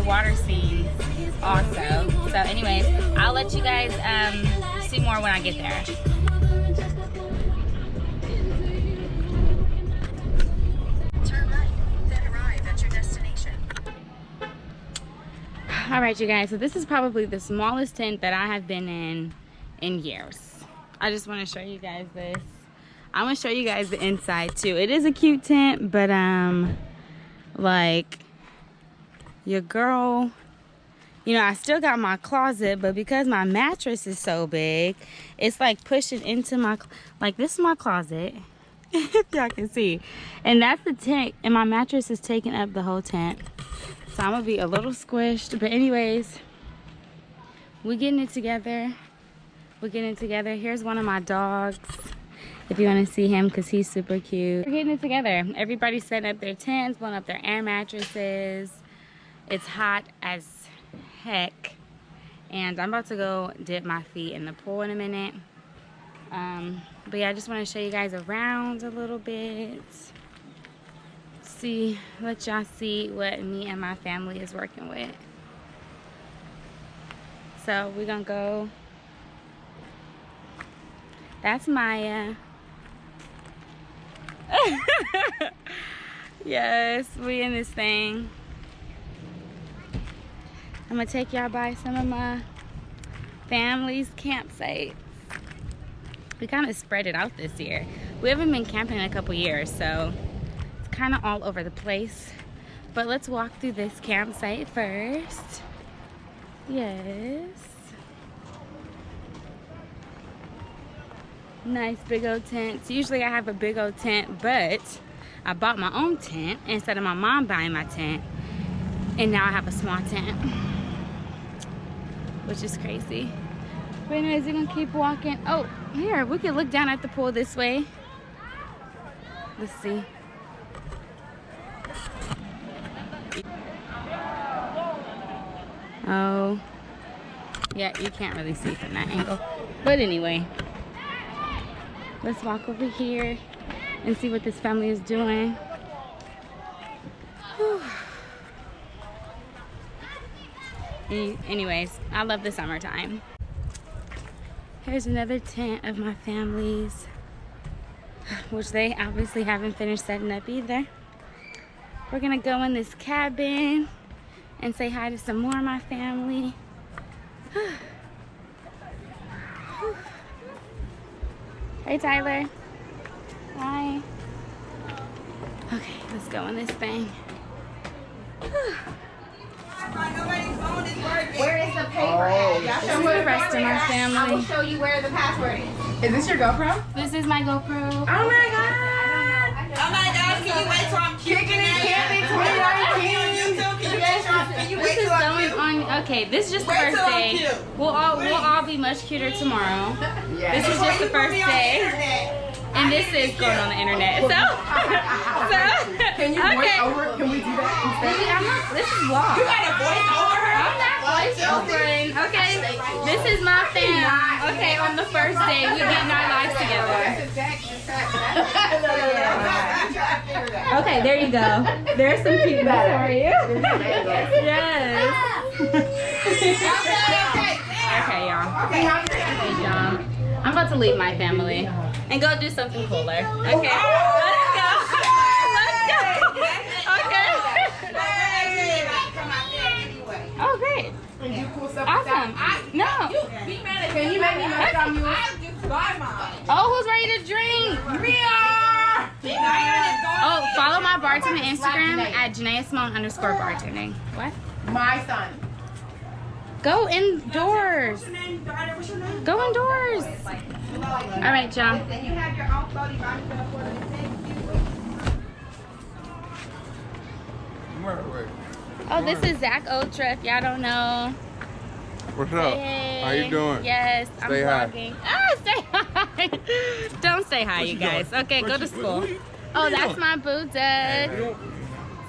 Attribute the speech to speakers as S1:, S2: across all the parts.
S1: water scenes also. So anyways, I'll let you guys see more when I get there.
S2: Turn right, then arrive at your destination.
S1: All right, you guys, so this is probably the smallest tent that I have been in years. I just want to show you guys this. I'm gonna show you guys the inside too. It is a cute tent, but like your girl, you know, I still got my closet, but because my mattress is so big, it's like pushing into my, like this is my closet, if y'all can see, and that's the tent, and my mattress is taking up the whole tent. So I'm gonna be a little squished, but anyways, we're getting it together. We're getting it together. Here's one of my dogs, if you want to see him, because he's super cute. We're getting it together. Everybody's setting up their tents, blowing up their air mattresses. It's hot as heck, and I'm about to go dip my feet in the pool in a minute. But yeah, I just want to show you guys around a little bit. See, let y'all see what me and my family is working with. So we're gonna go. That's Maya. Yes, we in this thing. I'm gonna take y'all by some of my family's campsites. We kind of spread it out this year. We haven't been camping in a couple years, so it's kind of all over the place. But let's walk through this campsite first. Yes. Nice big old tents. Usually I have a big old tent, but I bought my own tent instead of my mom buying my tent. And now I have a small tent, which is crazy. But anyways, we're gonna keep walking. Oh, here, we can look down at the pool this way. Let's see. Oh, yeah, you can't really see from that angle. But anyway, let's walk over here and see what this family is doing. Whew. Anyways, I love the summertime. Here's another tent of my family's, which they obviously haven't finished setting up either. We're gonna go in this cabin and say hi to some more of my family. Hey Tyler. Hi. Okay, let's go in this thing.
S3: Where is the paper at? Y'all show me
S1: the rest of my family.
S3: I will show you where the password is.
S4: Is this your GoPro?
S1: This is my GoPro.
S4: Oh my god!
S3: Oh my gosh, can you wait till I'm
S4: Kicking and camping 2019.
S3: Can you
S1: This
S3: wait
S1: is
S3: till I'm
S1: going
S3: cute?
S1: on. Okay, this is just the
S3: Wait
S1: first
S3: till I'm
S1: day.
S3: cute.
S1: We'll all be much cuter tomorrow.
S4: Yeah.
S1: This is just the first day. And this is going on the internet. So
S4: Can you voice over? Can we do that instead?
S1: I'm not, this is vlog.
S3: You got a voice over her?
S1: I'm not voice overing. Okay, this is my fam. Okay, on the first day, we getting our lives together. Okay, there you go. There's some cuteness for you. Yes. Okay, y'all. Okay, y'all. I'm about to leave my family and go do something cooler. Okay, let's go. Let's go. Okay. Oh, great. Awesome. No.
S4: Can you make me make some music?
S1: Oh, who's ready to drink?
S4: We are!
S1: Oh, follow my bartender Instagram at Janaea_bartending. What?
S4: My son.
S1: Go indoors. Go indoors. All right, y'all.
S3: You have your own floaty body stuff for the
S1: Oh, this is Zach Ultra, if y'all don't know.
S5: What's up?
S1: Hey.
S5: How you doing?
S1: Yes,
S5: Stay
S1: I'm
S5: high.
S1: vlogging. Ah, stay high. Don't stay high, you guys. Okay, go to school. Oh, that's my boo, Doug.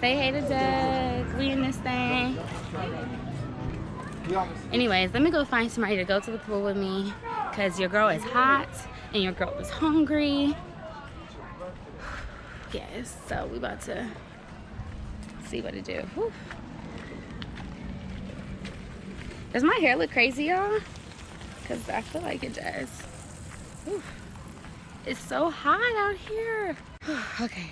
S1: Say hey to Doug. We in this thing. Anyways, let me go find somebody to go to the pool with me, because your girl is hot and your girl is hungry. Yes, so we about to see what to do. Whew. Does my hair look crazy, y'all? Because I feel like it does. Ooh. It's so hot out here. Okay.